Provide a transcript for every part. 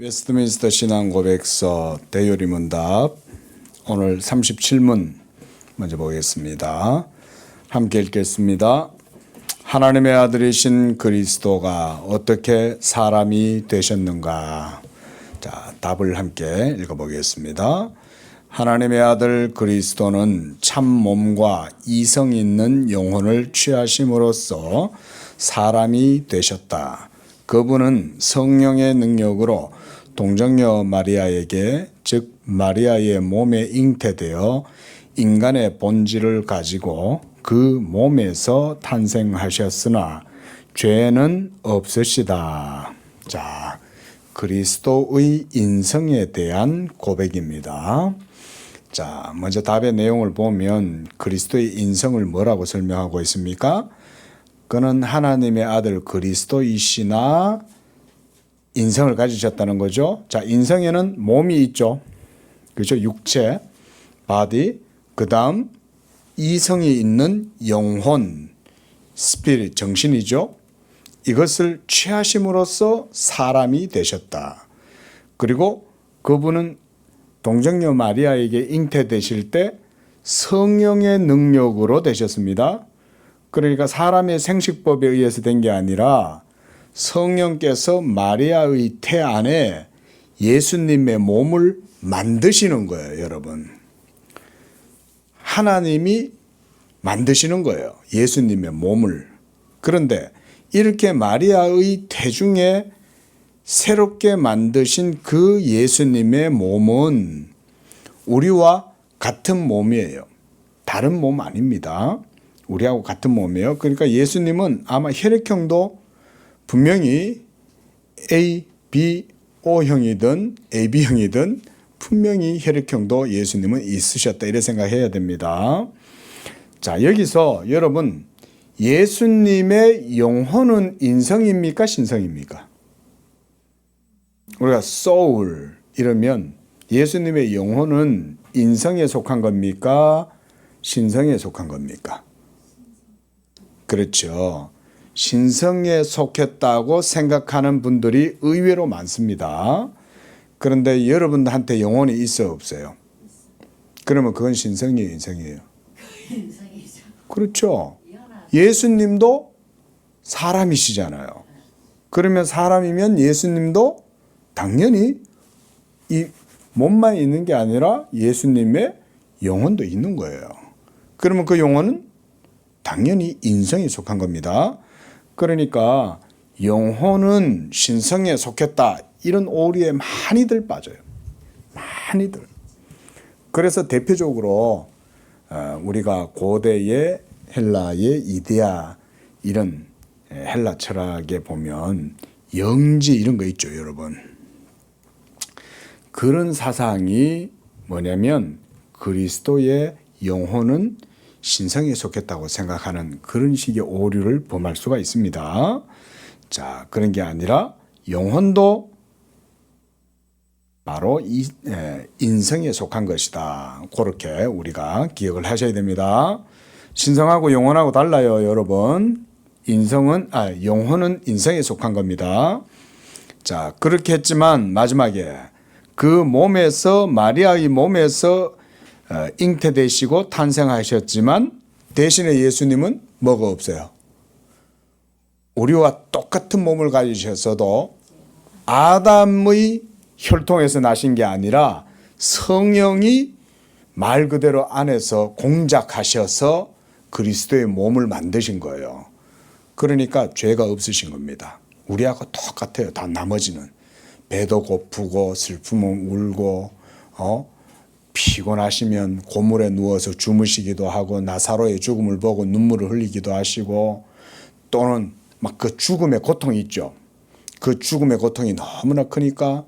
웨스트민스터 신앙고백서 대요리문답 오늘 37문 먼저 보겠습니다. 함께 읽겠습니다. 하나님의 아들이신 그리스도가 어떻게 사람이 되셨는가? 자, 답을 함께 읽어보겠습니다. 하나님의 아들 그리스도는 참 몸과 이성 있는 영혼을 취하심으로써 사람이 되셨다. 그분은 성령의 능력으로 동정녀 마리아에게, 즉 마리아의 몸에 잉태되어 인간의 본질을 가지고 그 몸에서 탄생하셨으나 죄는 없으시다. 자, 그리스도의 인성에 대한 고백입니다. 자, 먼저 답의 내용을 보면 그리스도의 인성을 뭐라고 설명하고 있습니까? 그는 하나님의 아들 그리스도이시나 인성을 가지셨다는 거죠. 자, 인성에는 몸이 있죠. 그렇죠? 육체, 바디. 그 다음 이성이 있는 영혼, 스피릿, 정신이죠. 이것을 취하심으로써 사람이 되셨다. 그리고 그분은 동정녀 마리아에게 잉태되실 때 성령의 능력으로 되셨습니다. 그러니까 사람의 생식법에 의해서 된 게 아니라 성령께서 마리아의 태 안에 예수님의 몸을 만드시는 거예요, 여러분. 하나님이 만드시는 거예요, 예수님의 몸을. 그런데 이렇게 마리아의 태중에 새롭게 만드신 그 예수님의 몸은 우리와 같은 몸이에요. 다른 몸 아닙니다. 우리하고 같은 몸이에요. 그러니까 예수님은 아마 혈액형도 분명히 A, B, O형이든 AB형이든 분명히 혈액형도 예수님은 있으셨다, 이렇게 생각해야 됩니다. 자, 여기서 여러분, 예수님의 영혼은 인성입니까, 신성입니까? 우리가 soul 이러면 예수님의 영혼은 인성에 속한 겁니까, 신성에 속한 겁니까? 그렇죠. 신성에 속했다고 생각하는 분들이 의외로 많습니다. 그런데 여러분한테 영혼이 있어, 없어요? 그러면 그건 신성이에요, 인성이에요? 인성이죠. 그렇죠. 예수님도 사람이시잖아요. 그러면 사람이면 예수님도 당연히 이 몸만 있는 게 아니라 예수님의 영혼도 있는 거예요. 그러면 그 영혼은 당연히 인성에 속한 겁니다. 그러니까 영혼은 신성에 속했다, 이런 오류에 많이들 빠져요. 많이들. 그래서 대표적으로 우리가 고대의 헬라의 이데아, 이런 헬라 철학에 보면 영지 이런 거 있죠, 여러분. 그런 사상이 뭐냐면 그리스도의 영혼은 신성에 속했다고 생각하는 그런 식의 오류를 범할 수가 있습니다. 자, 그런 게 아니라 영혼도 바로 인성에 속한 것이다. 그렇게 우리가 기억을 하셔야 됩니다. 신성하고 영혼하고 달라요, 여러분. 영혼은 인성에 속한 겁니다. 자, 그렇게 했지만 마지막에 그 몸에서, 마리아의 몸에서 잉태되시고 탄생하셨지만 대신에 예수님은 뭐가 없어요? 우리와 똑같은 몸을 가지셨어도 아담의 혈통에서 나신 게 아니라 성령이 말 그대로 안에서 공작하셔서 그리스도의 몸을 만드신 거예요. 그러니까 죄가 없으신 겁니다. 우리하고 똑같아요, 다 나머지는. 배도 고프고 슬프면 울고 피곤하시면 고물에 누워서 주무시기도 하고 나사로의 죽음을 보고 눈물을 흘리기도 하시고, 또는 막 그 죽음의 고통이 있죠. 그 죽음의 고통이 너무나 크니까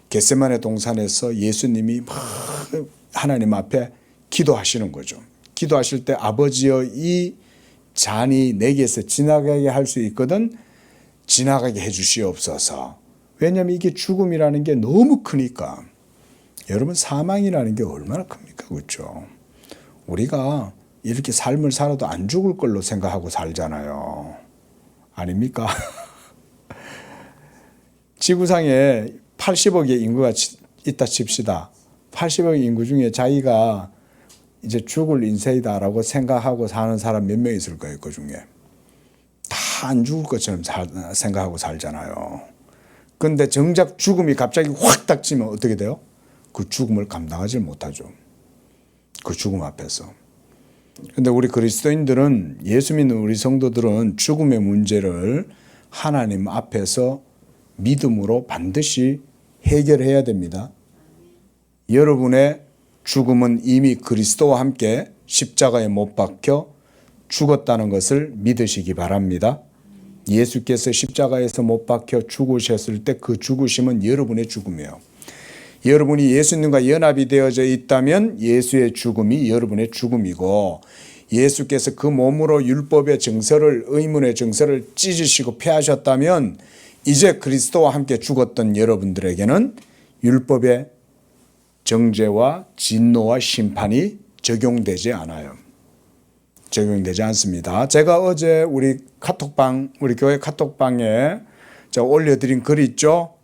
겟세마네 동산에서 예수님이 막 하나님 앞에 기도하시는 거죠. 기도하실 때 아버지여, 이 잔이 내게서 지나가게 할 수 있거든 지나가게 해 주시옵소서. 왜냐하면 이게 죽음이라는 게 너무 크니까. 여러분, 사망이라는 게 얼마나 큽니까? 그렇죠? 우리가 이렇게 삶을 살아도 안 죽을 걸로 생각하고 살잖아요. 아닙니까? 지구상에 80억의 인구가 있다 칩시다. 80억 인구 중에 자기가 이제 죽을 인생이다라고 생각하고 사는 사람 몇 명 있을 거예요, 그 중에. 다 안 죽을 것처럼 생각하고 살잖아요. 근데 정작 죽음이 갑자기 확 닥치면 어떻게 돼요? 그 죽음을 감당하지 못하죠. 그 죽음 앞에서. 근데 우리 그리스도인들은, 예수 믿는 우리 성도들은 죽음의 문제를 하나님 앞에서 믿음으로 반드시 해결해야 됩니다. 여러분의 죽음은 이미 그리스도와 함께 십자가에 못 박혀 죽었다는 것을 믿으시기 바랍니다. 예수께서 십자가에서 못 박혀 죽으셨을 때 그 죽으심은 여러분의 죽음이에요. 여러분이 예수님과 연합이 되어져 있다면 예수의 죽음이 여러분의 죽음이고, 예수께서 그 몸으로 율법의 정서를, 의문의 정서를 찢으시고 패하셨다면 이제 그리스도와 함께 죽었던 여러분들에게는 율법의 정죄와 진노와 심판이 적용되지 않아요. 적용되지 않습니다. 제가 어제 우리 교회 카톡방에 제가 올려드린 글 있죠?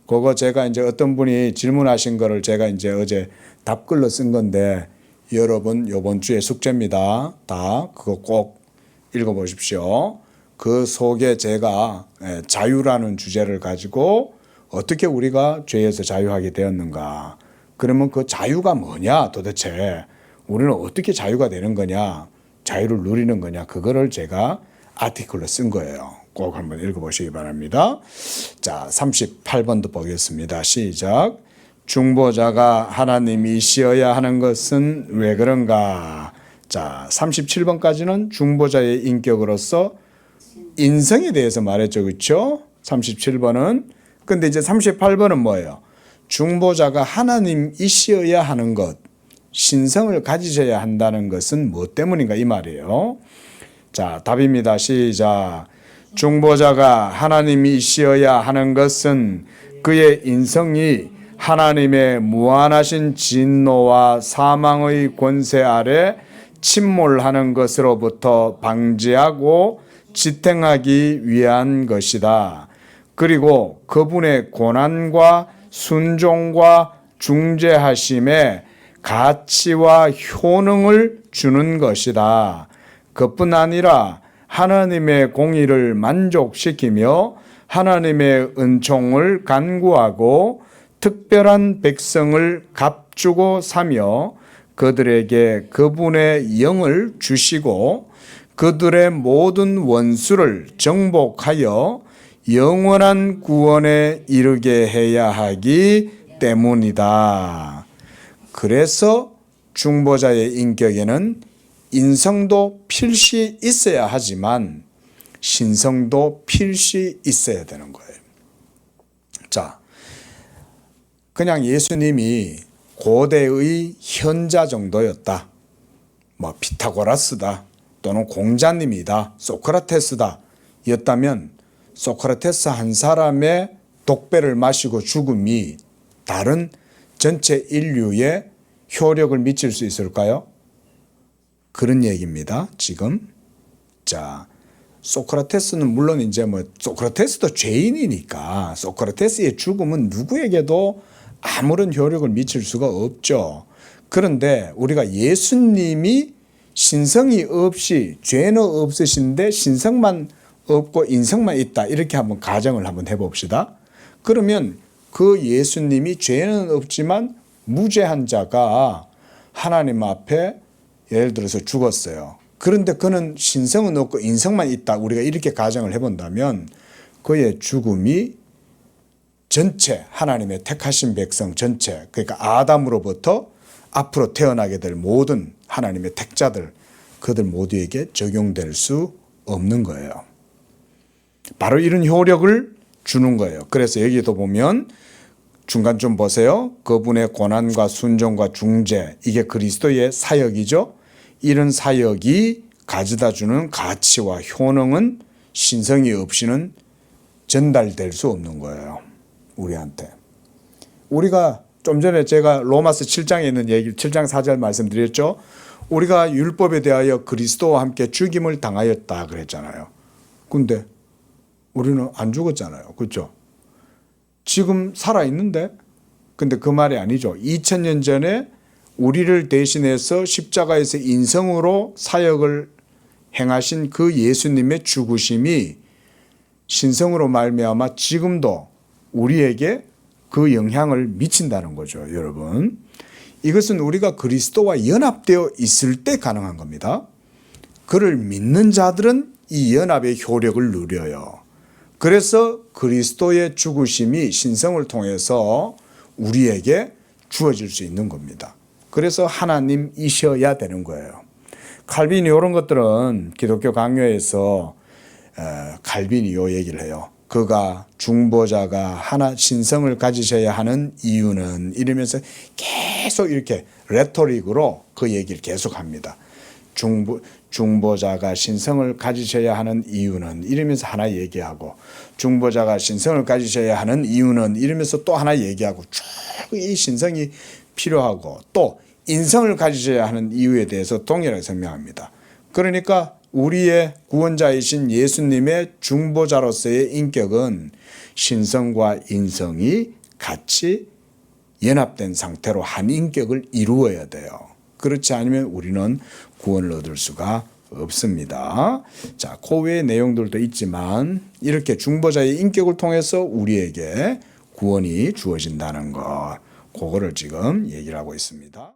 그거 제가 이제 어떤 분이 질문하신 거를 제가 이제 어제 답글로 쓴 건데, 여러분 이번 주에 숙제입니다. 다 그거 꼭 읽어보십시오. 그 속에 제가 자유라는 주제를 가지고 어떻게 우리가 죄에서 자유하게 되었는가. 그러면 그 자유가 뭐냐 도대체. 우리는 어떻게 자유가 되는 거냐. 자유를 누리는 거냐. 그거를 제가 아티클로 쓴 거예요. 꼭 한번 읽어보시기 바랍니다. 자, 38번도 보겠습니다. 시작. 중보자가 하나님이시어야 하는 것은 왜 그런가? 자, 37번까지는 중보자의 인격으로서 인성에 대해서 말했죠. 그렇죠? 37번은. 근데 이제 38번은 뭐예요? 중보자가 하나님이시어야 하는 것, 신성을 가지셔야 한다는 것은 무엇 때문인가 이 말이에요. 자, 답입니다. 시작. 중보자가 하나님이시어야 하는 것은 그의 인성이 하나님의 무한하신 진노와 사망의 권세 아래 침몰하는 것으로부터 방지하고 지탱하기 위한 것이다. 그리고 그분의 고난과 순종과 중재하심에 가치와 효능을 주는 것이다. 그뿐 아니라 하나님의 공의를 만족시키며 하나님의 은총을 간구하고 특별한 백성을 값주고 사며 그들에게 그분의 영을 주시고 그들의 모든 원수를 정복하여 영원한 구원에 이르게 해야 하기 때문이다. 그래서 중보자의 인격에는 인성도 필시 있어야 하지만 신성도 필시 있어야 되는 거예요. 자, 그냥 예수님이 고대의 현자 정도였다. 뭐 피타고라스다. 또는 공자님이다. 소크라테스다. 였다면 소크라테스 한 사람의 독배를 마시고 죽음이 다른 전체 인류에 효력을 미칠 수 있을까요? 그런 얘기입니다. 지금. 자, 소크라테스는 물론 이제 소크라테스도 죄인이니까 소크라테스의 죽음은 누구에게도 아무런 효력을 미칠 수가 없죠. 그런데 우리가 예수님이 신성이 없이 죄는 없으신데 신성만 없고 인성만 있다. 이렇게 한번 가정을 한번 해봅시다. 그러면 그 예수님이 죄는 없지만 무죄한 자가 하나님 앞에 예를 들어서 죽었어요. 그런데 그는 신성은 없고 인성만 있다. 우리가 이렇게 가정을 해본다면 그의 죽음이 전체 하나님의 택하신 백성 전체, 그러니까 아담으로부터 앞으로 태어나게 될 모든 하나님의 택자들, 그들 모두에게 적용될 수 없는 거예요. 바로 이런 효력을 주는 거예요. 그래서 여기도 보면 중간 좀 보세요. 그분의 고난과 순종과 중재, 이게 그리스도의 사역이죠. 이런 사역이 가져다 주는 가치와 효능은 신성이 없이는 전달될 수 없는 거예요. 우리한테. 우리가 좀 전에 제가 로마서 7장에 있는 얘기, 7장 4절 말씀드렸죠. 우리가 율법에 대하여 그리스도와 함께 죽임을 당하였다 그랬잖아요. 근데 우리는 안 죽었잖아요. 그렇죠? 지금 살아있는데? 근데 그 말이 아니죠. 2000년 전에 우리를 대신해서 십자가에서 인성으로 사역을 행하신 그 예수님의 죽으심이 신성으로 말미암아 지금도 우리에게 그 영향을 미친다는 거죠, 여러분. 이것은 우리가 그리스도와 연합되어 있을 때 가능한 겁니다. 그를 믿는 자들은 이 연합의 효력을 누려요. 그래서 그리스도의 죽으심이 신성을 통해서 우리에게 주어질 수 있는 겁니다. 그래서 하나님이셔야 되는 거예요. 칼빈이 이런 것들은 기독교 강요에서 칼빈이 요 얘기를 해요. 그가 중보자가 하나 신성을 가지셔야 하는 이유는 이러면서 계속 이렇게 레토릭으로 그 얘기를 계속합니다. 중보자가 신성을 가지셔야 하는 이유는 이러면서 하나 얘기하고, 중보자가 신성을 가지셔야 하는 이유는 이러면서 또 하나 얘기하고, 쭉 이 신성이 필요하고 또 인성을 가지셔야 하는 이유에 대해서 동일하게 설명합니다. 그러니까 우리의 구원자이신 예수님의 중보자로서의 인격은 신성과 인성이 같이 연합된 상태로 한 인격을 이루어야 돼요. 그렇지 않으면 우리는 구원을 얻을 수가 없습니다. 자, 그 외의 내용들도 있지만 이렇게 중보자의 인격을 통해서 우리에게 구원이 주어진다는 것, 그거를 지금 얘기를 하고 있습니다.